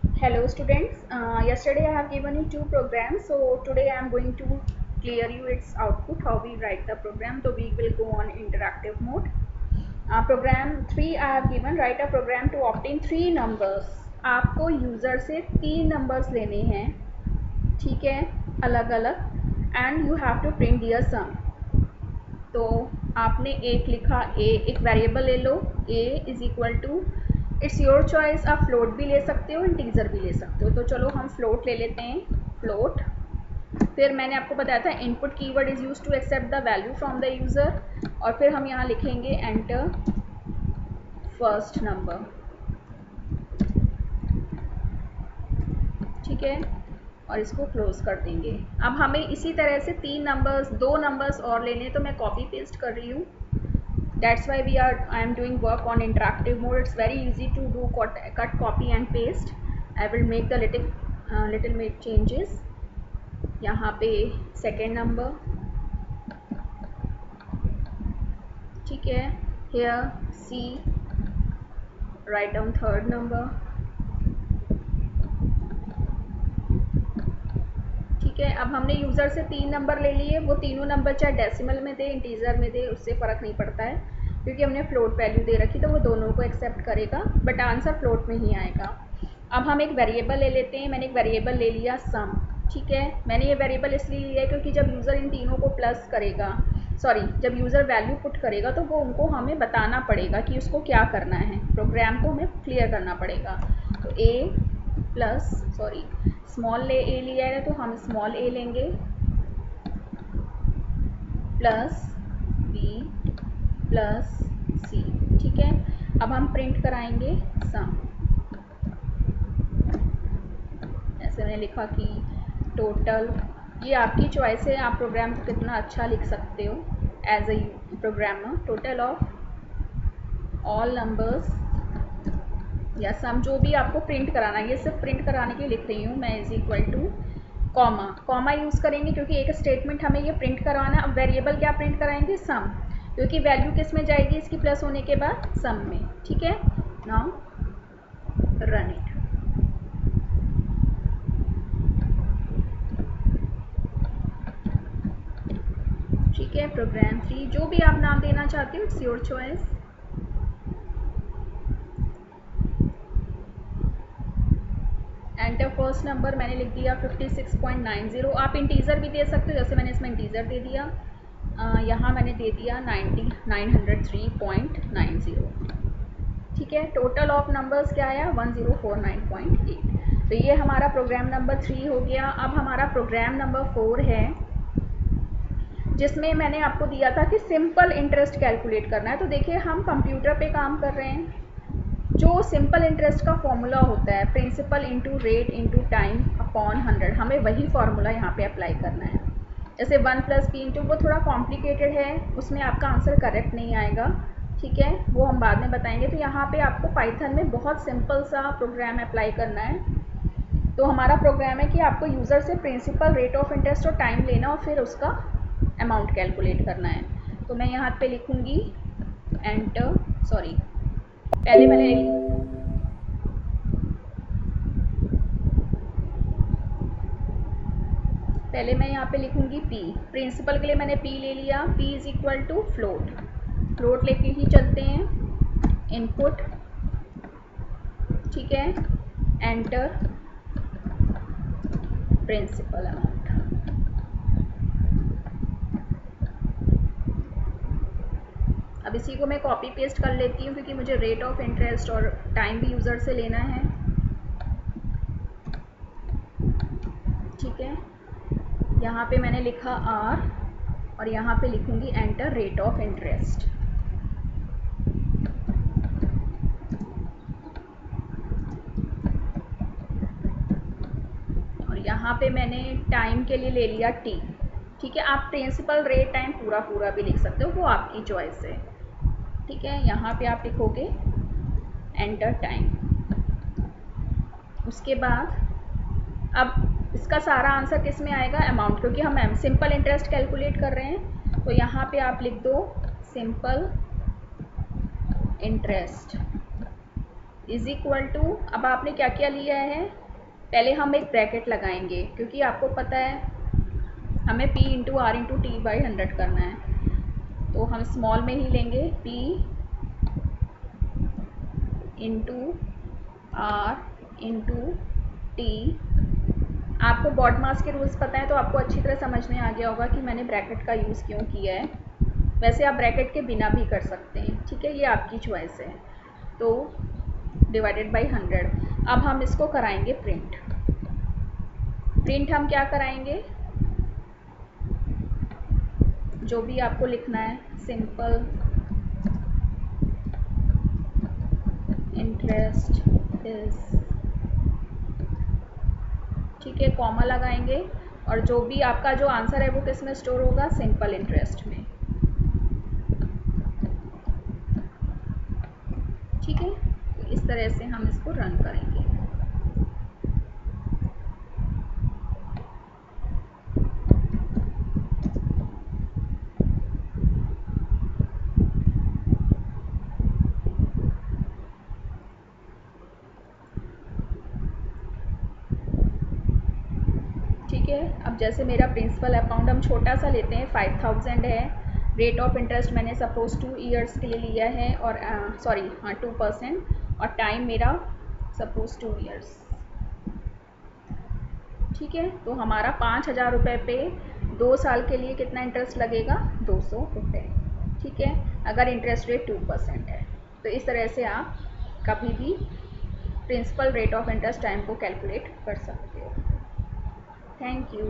Hello students, yesterday I have given you two programs, so today I am going to clear you its output, how we write the program. So we will go on interactive mode. Program 3 I have given, write a program to obtain 3 numbers. आपको user से 3 numbers लेने हैं, ठीक है, अलग अलग, and you have to print their sum. तो आपने एक लिखा ए, एक वेरिएबल ले लो, a is equal to, it's your choice, आप फ्लोट भी ले सकते हो, इंटीजर भी ले सकते हो. तो चलो हम फ्लोट ले लेते हैं, फ्लोट. फिर मैंने आपको बताया था input keyword is use to accept the value from the user, और फिर हम यहाँ लिखेंगे एंटर फर्स्ट नंबर, ठीक है, और इसको क्लोज कर देंगे. अब हमें इसी तरह से 3 नंबर्स, 2 नंबर्स और लेने, तो मैं कॉपी पेस्ट कर रही हूँ. That's why I am doing work on interactive mode. It's very easy to do cut, copy and paste. I will make the little make changes. यहाँ पे second number, ठीक है. Here C, write down third number, ठीक है. अब हमने user से 3 number ले लिए, वो तीनों नंबर चाहे डेसिमल में दे, इंटीजर में दे, उससे फ़र्क नहीं पड़ता है, क्योंकि हमने फ्लोट वैल्यू दे रखी, तो वो दोनों को एक्सेप्ट करेगा, बट आंसर फ्लोट में ही आएगा. अब हम एक वेरिएबल ले लेते हैं. मैंने एक वेरिएबल ले लिया सम, ठीक है. मैंने ये वेरिएबल इसलिए लिया है क्योंकि जब यूज़र इन तीनों को प्लस करेगा, जब यूज़र वैल्यू पुट करेगा, तो वो उनको हमें बताना पड़ेगा कि उसको क्या करना है, प्रोग्राम को हमें क्लियर करना पड़ेगा. तो ए प्लस स्मॉल ए लिया है, तो हम स्मॉल ए लेंगे, प्लस बी प्लस सी, ठीक है. अब हम प्रिंट कराएंगे सम. ऐसे मैंने लिखा कि टोटल, ये आपकी चॉइस है, आप प्रोग्राम को कितना अच्छा लिख सकते हो as a programmer. Total of all numbers या सम, जो भी आपको प्रिंट कराना है, ये सिर्फ प्रिंट कराने के लिए लिख रही हूँ मैं, is equal two comma use करेंगे क्योंकि एक स्टेटमेंट हमें ये प्रिंट करवाना. अब वेरिएबल क्या प्रिंट कराएंगे, सम, क्योंकि वैल्यू किस में जाएगी, इसकी प्लस होने के बाद सम में, ठीक है. Now run it. ठीक है, प्रोग्राम 3, जो भी आप नाम देना चाहते हो, it's your choice. Enter first number मैंने लिख दिया 56.90. आप इंटीजर भी दे सकते हो, जैसे मैंने इसमें इंटीजर दे दिया. यहाँ मैंने दे दिया 903.90, ठीक है. टोटल ऑफ नंबर्स क्या आया, 1049.8. तो ये हमारा प्रोग्राम नंबर 3 हो गया. अब हमारा प्रोग्राम नंबर 4 है, जिसमें मैंने आपको दिया था कि सिंपल इंटरेस्ट कैलकुलेट करना है. तो देखिए, हम कंप्यूटर पे काम कर रहे हैं, जो सिंपल इंटरेस्ट का फॉर्मूला होता है, principal into rate into time upon 100, हमें वही फार्मूला यहाँ पे अप्लाई करना है. जैसे 1 प्लस बी इंटू, वो थोड़ा कॉम्प्लिकेटेड है, उसमें आपका आंसर करेक्ट नहीं आएगा, ठीक है, वो हम बाद में बताएंगे. तो यहाँ पे आपको पाइथन में बहुत सिंपल सा प्रोग्राम अप्लाई करना है. तो हमारा प्रोग्राम है कि आपको यूज़र से प्रिंसिपल, रेट ऑफ इंटरेस्ट और टाइम लेना, और फिर उसका अमाउंट कैलकुलेट करना है. तो मैं यहाँ पे लिखूँगी एंटर, पहले मैं यहाँ पे लिखूँगी पी. प्रिंसिपल के लिए मैंने पी ले लिया. P is equal to float लेके ही चलते हैं. इनपुट, ठीक है, एंटर प्रिंसिपल अमाउंट. अब इसी को मैं कॉपी पेस्ट कर लेती हूँ, क्योंकि मुझे रेट ऑफ इंटरेस्ट और टाइम भी यूज़र से लेना है, ठीक है. यहाँ पे मैंने लिखा आर, और यहाँ पे लिखूँगी एंटर रेट ऑफ इंटरेस्ट. और यहाँ पे मैंने टाइम के लिए ले लिया टी, ठीक है. आप प्रिंसिपल, रेट, टाइम पूरा भी लिख सकते हो, वो आपकी चॉइस है, ठीक है. यहाँ पे आप लिखोगे एंटर टाइम. उसके बाद अब इसका सारा आंसर किस में आएगा, अमाउंट, क्योंकि हम सिंपल इंटरेस्ट कैलकुलेट कर रहे हैं. तो यहाँ पे आप लिख दो simple interest is equal to, अब आपने क्या क्या लिया है, पहले हम एक ब्रैकेट लगाएंगे क्योंकि आपको पता है हमें P into R into T by 100 करना है। तो हम स्मॉल में ही लेंगे P into R into T. आपको बॉड मास के रूल्स पता है तो आपको अच्छी तरह समझ में आ गया होगा कि मैंने ब्रैकेट का यूज़ क्यों किया है। वैसे आप ब्रैकेट के बिना भी कर सकते हैं, ठीक है, ये आपकी चॉइस है। तो डिवाइडेड बाई 100। अब हम इसको कराएंगे प्रिंट। प्रिंट हम क्या कराएंगे, जो भी आपको लिखना है, सिंपल इंटरेस्ट इज, ठीक है, कॉमा लगाएंगे और जो भी आपका जो आंसर है वो किस में स्टोर होगा, सिंपल इंटरेस्ट में, ठीक है। तो इस तरह से हम इसको रन करेंगे। ठीक है, अब जैसे मेरा प्रिंसिपल अकाउंट हम छोटा सा लेते हैं, 5000 है। रेट ऑफ इंटरेस्ट मैंने सपोज 2 ईयर्स के लिए लिया है और सॉरी हाँ 2%, और टाइम मेरा सपोज 2 ईयर्स, ठीक है। तो हमारा 5000 रुपये पे 2 साल के लिए कितना इंटरेस्ट लगेगा, 200 रुपये, ठीक है, अगर इंटरेस्ट रेट 2% है। तो इस तरह से आप कभी भी principal rate of interest time को कैलकुलेट कर सकते हो। Thank you.